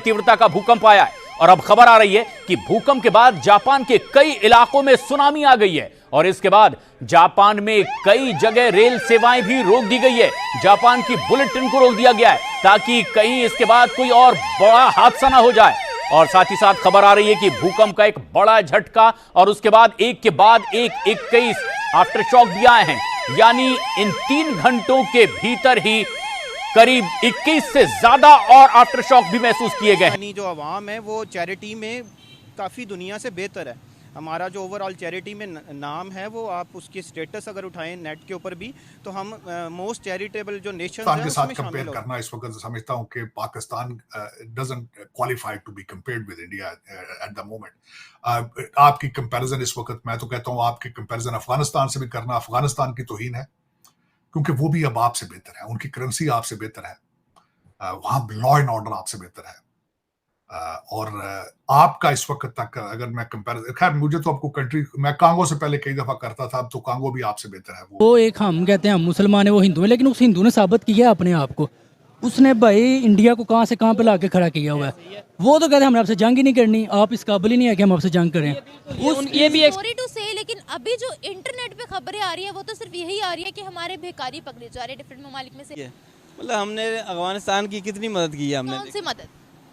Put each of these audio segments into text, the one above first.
तीव्रता का भूकंप आया है और अब खबर आ रही है कि भूकंप के बाद जापान के कई इलाकों में सुनामी आ गई है और इसके बाद जापान में कई जगह रेल सेवाएं भी रोक दी गई है। जापान की बुलेट ट्रेन को रोक दिया गया है ताकि कहीं इसके बाद कोई और बड़ा हादसा ना हो जाए। और साथ ही साथ खबर आ रही है कि भूकंप का एक बड़ा झटका और उसके बाद एक के बाद एक 21 आफ्टर शॉक भी आए हैं, यानी इन 3 घंटों के भीतर ही करीब 21 से ज्यादा और आफ्टर शॉक भी महसूस किए गए हैं। जो आवाम है वो चैरिटी में काफ़ी दुनिया से बेहतर है। हमारा जो ओवरऑल चैरिटी में नाम है वो आप उसकी स्टेटस अगर उठाएं नेट के ऊपर भी तो हम मोस्ट चैरिटेबल जो नेशन के साथ कंपेयर करना इस वक्त समझता हूं कि Pakistan doesn't qualify to be compared with India at the moment. आपकी कंपैरिजन इस वक्त मैं तो कहता हूं आपकी कंपैरिजन अफगानिस्तान से भी करना अफगानिस्तान की तौहीन है, क्योंकि वो भी अब आपसे बेहतर है, उनकी करेंसी आपसे बेहतर है, वहां लॉ एंड ऑर्डर आपसे बेहतर है। और आपका इस वक्त तक अगर मैं कंपैरिजन, खैर मुझे तो आपको कंट्री, मैं कांगो से पहले कई दफा करता था, अब तो कांगो भी आपसे बेहतर है। वो एक हम कहते हैं हम मुसलमान है, वो हिंदू है, लेकिन उस हिंदू ने साबित किया अपने आप को। उसने भाई इंडिया को कहां से कहां पे लाके खड़ा किया हुआ है। वो तो कहते हैं हमने आपसे जंग ही नहीं करनी, आप इस काबिल ही नहीं है कि हम आपसे जंग करें। ये भी सॉरी टू से, लेकिन अभी जो इंटरनेट पे खबरें आ रही है वो तो सिर्फ यही आ रही है कि हमारे भिखारी पकड़े जा रहे हैं डिफरेंट ममालिक में से। मतलब हमने अफगानिस्तान की कितनी मदद की है, हमने कौन सी मदद?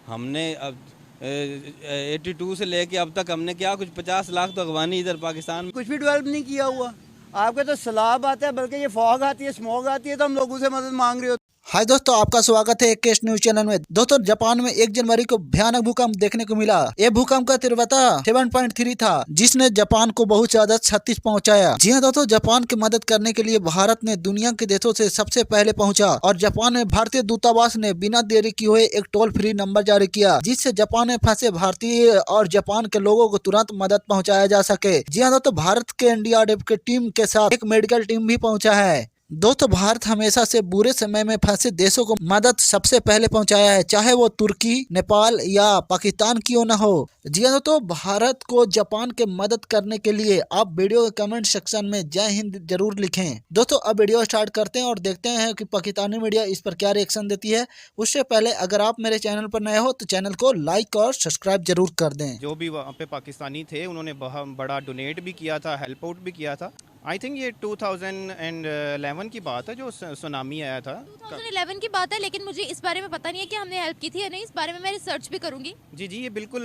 हमने अब 82 से लेके अब तक हमने क्या कुछ 50 लाख तो अफगानी इधर पाकिस्तान में कुछ भी डेवलप नहीं किया हुआ। आपके तो सैलाब आता है, बल्कि ये फॉग आती है, स्मॉग आती है, तो हम लोगों से मदद मांग रहे हो। हाय दोस्तों, आपका स्वागत है एकेश न्यूज चैनल में। दोस्तों, जापान में 1 जनवरी को भयानक भूकंप देखने को मिला। ये भूकंप का तीव्रता 7.3 था, जिसने जापान को बहुत ज्यादा क्षति पहुंचाया। जी हां दोस्तों, जापान की मदद करने के लिए भारत ने दुनिया के देशों से सबसे पहले पहुंचा और जापान में भारतीय दूतावास ने बिना देरी किए हुए एक टोल फ्री नंबर जारी किया, जिससे जापान में फंसे भारतीय और जापान के लोगों को तुरंत मदद पहुँचाया जा सके। जी हाँ दोस्तों, भारत के एनडीआरएफ के टीम के साथ एक मेडिकल टीम भी पहुँचा है। दोस्तों, भारत हमेशा से बुरे समय में फंसे देशों को मदद सबसे पहले पहुंचाया है, चाहे वो तुर्की, नेपाल या पाकिस्तान क्यों न हो। जी हाँ दोस्तों, भारत को जापान के मदद करने के लिए आप वीडियो के कमेंट सेक्शन में जय हिंद जरूर लिखें। दोस्तों, अब वीडियो स्टार्ट करते हैं और देखते हैं कि पाकिस्तानी मीडिया इस पर क्या रिएक्शन देती है। उससे पहले अगर आप मेरे चैनल पर नए हो तो चैनल को लाइक और सब्सक्राइब जरूर कर दें। जो भी वहाँ पे पाकिस्तानी थे उन्होंने बहुत बड़ा डोनेट भी किया था, हेल्प आउट भी किया था। आई थिंक ये 2011 की बात है जो सुनामी आया था। 2011 की बात है, लेकिन मुझे इस बारे में पता नहीं है कि हमने हेल्प की थी या नहीं। इस बारे में मैं रिसर्च भी करूंगी। जी, ये बिल्कुल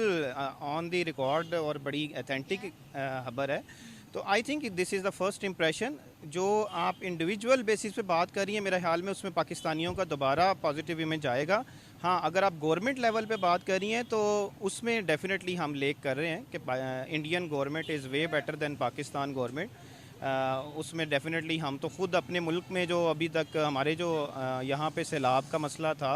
ऑन द रिकॉर्ड और बड़ी ऑथेंटिक खबर है। तो I think this is the first impression. जो आप इंडिविजुअल बेसिस पे बात कर रही हैं, मेरे ख्याल में उसमें पाकिस्तानियों का दोबारा पॉजिटिव इमेज आएगा। हाँ, अगर आप गवर्नमेंट लेवल पे बात कर रही हैं तो उसमें डेफिनेटली हम लेक कर रहे हैं कि Indian government is way better than Pakistan government. उसमें डेफिनेटली हम तो ख़ुद अपने मुल्क में जो अभी तक हमारे जो यहाँ पे सैलाब का मसला था,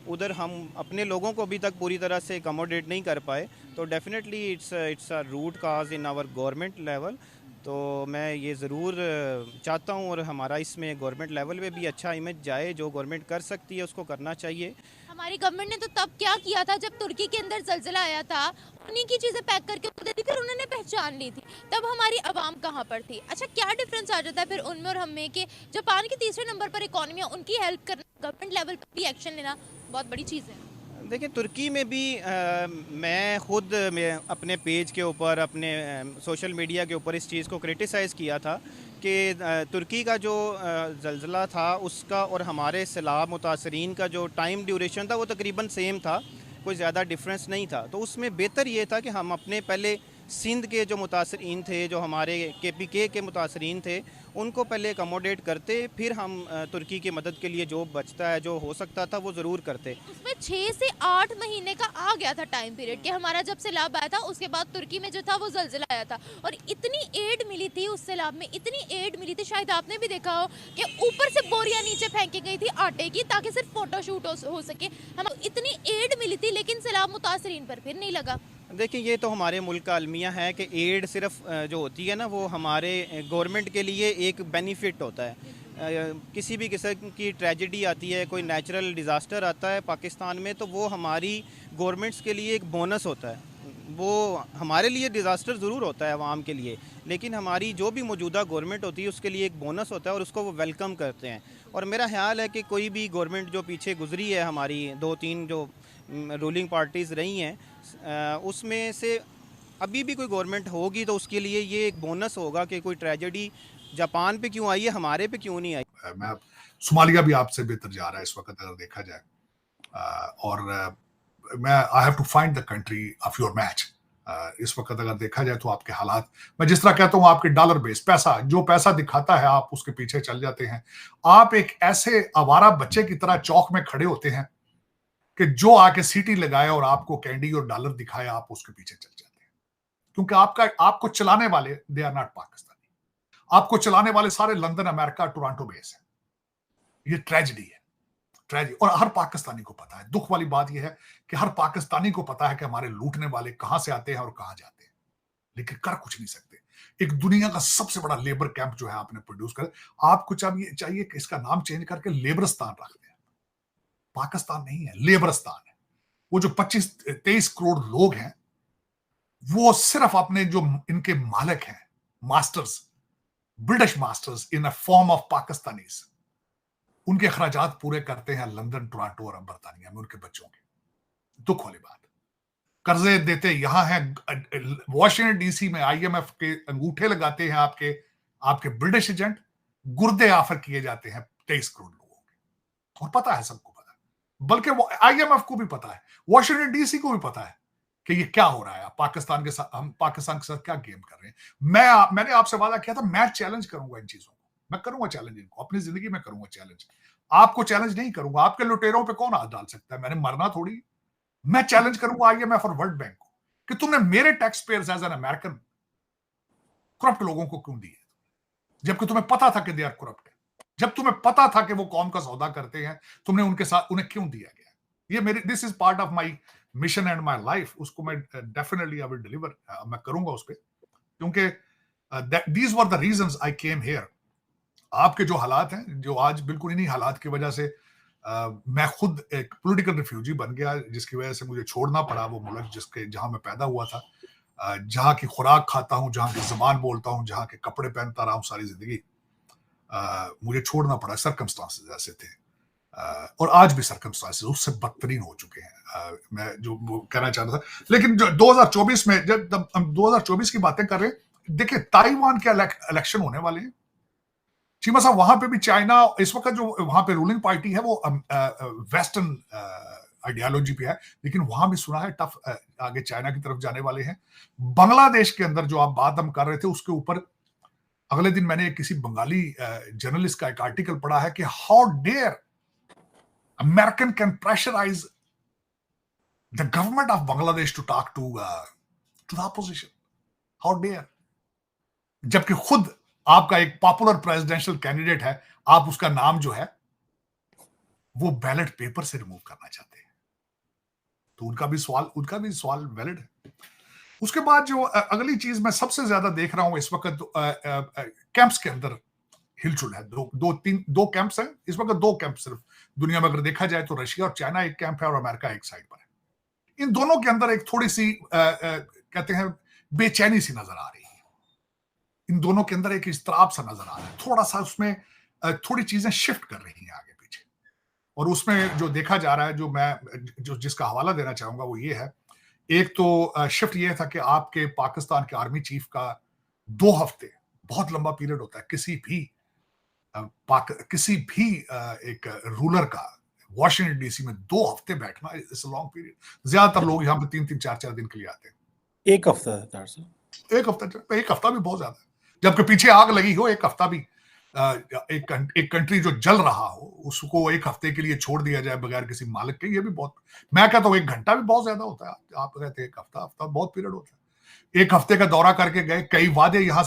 उधर हम अपने लोगों को अभी तक पूरी तरह से अकोमोडेट नहीं कर पाए। तो definitely it's a root cause in our government level. तो मैं ये ज़रूर चाहता हूँ और हमारा इसमें गवर्नमेंट लेवल पे भी अच्छा इमेज जाए। जो गवर्नमेंट कर सकती है उसको करना चाहिए। हमारी गवर्नमेंट ने तो तब क्या किया था जब तुर्की के अंदर जलजिला आया था, उन्हीं की चीज़ें पैक करके दे दी, फिर उन्होंने पहचान ली थी। तब हमारी आवाम कहाँ पर थी? अच्छा, क्या डिफरेंस आ जाता है फिर उनमें और हम में कि जापान के तीसरे नंबर पर इकॉनमी है, उनकी हेल्प करना, गवर्नमेंट लेवल पर भी एक्शन लेना बहुत बड़ी चीज़ है। देखिए, तुर्की में भी मैं ख़ुद अपने पेज के ऊपर, अपने सोशल मीडिया के ऊपर इस चीज़ को क्रिटिसाइज़ किया था कि तुर्की का जो ज़लज़ला था उसका और हमारे सैलाब मुतासरीन का जो टाइम ड्यूरेशन था वो तकरीबन सेम था, कोई ज़्यादा डिफरेंस नहीं था। तो उसमें बेहतर ये था कि हम अपने पहले सिंध के जो मुतासरीन थे, जो हमारे KPK के मुतासरीन थे, उनको पहले अकोमोडेट करते, फिर हम तुर्की की मदद के लिए जो बचता है, जो हो सकता था, वो ज़रूर करते। उसमें 6 से 8 महीने का आ गया था टाइम पीरियड कि हमारा जब सैलाब आया था उसके बाद तुर्की में जो था वो जलजिला आया था और इतनी एड मिली थी उस सैलाब में, इतनी एड मिली थी, शायद आपने भी देखा हो कि ऊपर से बोरियां नीचे फेंकी गई थी आटे की ताकि सिर्फ फोटोशूट हो सके। हम इतनी एड मिली थी, लेकिन सैलाब मुतासरीन पर फिर नहीं लगा। देखिए, ये तो हमारे मुल्क का अलमिया है कि एड सिर्फ जो होती है ना, वो हमारे गवर्नमेंट के लिए एक बेनिफिट होता है। किसी भी किस्म की ट्रेजेडी आती है, कोई नेचुरल डिज़ास्टर आता है पाकिस्तान में, तो वो हमारी गवर्नमेंट्स के लिए एक बोनस होता है। वो हमारे लिए डिज़ास्टर ज़रूर होता है आवाम के लिए, लेकिन हमारी जो भी मौजूदा गवर्नमेंट होती है उसके लिए एक बोनस होता है और उसको वो वेलकम करते हैं। और मेरा ख्याल है कि कोई भी गवर्नमेंट जो पीछे गुजरी है, हमारी 2-3 जो रूलिंग पार्टीज़ रही हैं, उसमें से अभी भी कोई गवर्नमेंट होगी तो उसके लिए ये एक बोनस होगा कि कोई ट्रेजेडी जापान पे क्यों आई है, हमारे पे क्यों नहीं आई। मैं सोमालिया भी आपसे बेहतर जा रहा है इस वक्त अगर देखा जाए, और मैं I have to find the country of your match. इस वक्त अगर देखा जाए तो आपके हालात, मैं जिस तरह कहता हूं आपके डॉलर बेस पैसा, जो पैसा दिखाता है आप उसके पीछे चल जाते हैं। आप एक ऐसे आवारा बच्चे की तरह चौक में खड़े होते हैं कि जो आके सीटी लगाए और आपको कैंडी और डॉलर दिखाए, आप उसके पीछे चल जाते हैं, क्योंकि आपको चलाने वाले दे आर नॉट पाकिस्तानी। आपको चलाने वाले सारे लंदन, अमेरिका, टोरंटो बेस है। ये ट्रेजेडी है, ट्रेजेडी। और हर पाकिस्तानी को पता है। दुख वाली बात यह है कि हर पाकिस्तानी को पता है कि हमारे लूटने वाले कहां से आते हैं और कहां जाते हैं, लेकिन कर कुछ नहीं सकते। एक दुनिया का सबसे बड़ा लेबर कैंप जो है आपने प्रोड्यूस कर, आपको चाहिए कि इसका नाम चेंज करके लेबरस्तान रख दें। पाकिस्तान नहीं है, लेबरस्तान है। वो जो 25-23 करोड़ लोग हैं, वो सिर्फ अपने जो इनके मालिक हैं, masters, British masters in a form of Pakistanis, उनके खर्चात पूरे करते हैं लंदन, टोरंटो और बर्तानिया में उनके बच्चों के। दुख वाली बात। कर्जे देते यहां हैं, वॉशिंगटन डीसी में IMF के अंगूठे लगाते हैं आपके ब्रिटिश एजेंट, गुर्दे ऑफर किए जाते हैं 23 करोड़ लोगों के। और पता है, सबको पता है, बल्कि IMF को भी पता है, वॉशिंगटन डीसी को भी पता है कि ये क्या हो रहा है। पाकिस्तान के साथ, हम पाकिस्तान के साथ क्या गेम कर रहे हैं। मैंने आपसे वादा किया था, मैं चैलेंज करूंगा इन चीजों को, मैं करूंगा चैलेंज इनको, अपनी जिंदगी में करूंगा चैलेंज। आपको चैलेंज नहीं करूंगा। आपके लुटेरों पे कौन हाथ डाल सकता है? मैंने मरना थोड़ी। मैं चैलेंज करूंगा IMF और वर्ल्ड बैंक को कि तुमने मेरे taxpayers as an American corrupt लोगों को क्यों दिए, जबकि तुम्हें पता था कि दे आर करप्ट है। जब तुम्हें पता था कि वो कौम का सौदा करते हैं, तुमने उनके साथ उन्हें क्यों दिया गया? ये मेरी, this is part of my mission and my life. उसको मैं डेफिनेटली आई विल डिलीवर, मैं करूंगा उस पर, क्योंकि these were the reasons I came here. आपके जो हालात हैं, जो आज बिल्कुल इन्हीं हालात की वजह से मैं खुद एक पॉलिटिकल रिफ्यूजी बन गया, जिसकी वजह से मुझे छोड़ना पड़ा वो मुल्क जहां मैं पैदा हुआ था, जहां की खुराक खाता हूं, जहां की जबान बोलता हूं, जहां के कपड़े पहनता रहा हूं सारी जिंदगी। मुझे छोड़ना पड़ा, सर्कमस्टांसेस ऐसे थे, और आज भी सर्कमस्टांसेस उससे बदतरीन हो चुके हैं। मैं जो कहना चाह रहा था, लेकिन जो 2024 में, जब हम 2024 की बातें कर रहे हैं, देखिए ताइवान के इलेक्शन होने वाले हैं। चीमा साहब, वहां पे भी चाइना इस वक्त जो वहां पे रूलिंग पार्टी है वो वेस्टर्न आइडियोलॉजी पे है, लेकिन वहां भी सुना है टफ आगे चाइना की तरफ जाने वाले हैं। बांग्लादेश के अंदर जो आप बात हम कर रहे थे, उसके ऊपर अगले दिन मैंने किसी बंगाली जर्नलिस्ट का एक आर्टिकल पढ़ा है कि how dare American can pressurise the government of Bangladesh to talk to the opposition. How dare, जबकि खुद आपका एक पॉपुलर प्रेसिडेंशियल कैंडिडेट है, आप उसका नाम जो है वो बैलेट पेपर से रिमूव करना चाहते हैं। तो उनका भी सवाल वैलिड है। उसके बाद जो अगली चीज मैं सबसे ज्यादा देख रहा हूं इस वक्त, कैंप्स के अंदर हिलचुल है। दो कैंप्स हैं इस वक्त, 2 कैंप सिर्फ दुनिया में अगर देखा जाए तो रशिया और चाइना एक कैंप है और अमेरिका एक साइड पर है। इन दोनों के अंदर एक थोड़ी सी कहते हैं बेचैनी सी नजर आ रही है। इन दोनों के अंदर एक इस्तराब सा नजर आ रहा है, थोड़ा सा उसमें थोड़ी चीजें शिफ्ट कर रही हैं आगे पीछे। और उसमें जो देखा जा रहा है, जिसका हवाला देना चाहूंगा वो ये है, एक तो शिफ्ट ये था कि आपके पाकिस्तान के आर्मी चीफ का 2 हफ्ते बहुत लंबा पीरियड होता है। किसी भी एक रूलर का वॉशिंगटन डीसी में 2 हफ्ते बैठना इट्स अ लॉन्ग पीरियड। ज्यादातर लोग यहाँ पे 3-3, 4-4 दिन के लिए आते हैं। एक हफ्ता भी बहुत ज्यादा है। जबकि पीछे आग लगी हो, एक हफ्ता भी एक कंट्री जो जल रहा हो उसको 1 हफ्ते के लिए छोड़ दिया जाए बगैर किसी मालिक के, ये भी बहुत, मैं कहता हूँ 1 घंटा भी बहुत ज्यादा होता है। आप कहते हैं 1 हफ्ता बहुत पीरियड होता है। 1 हफ्ते का दौरा करके गए, कई वादे यहाँ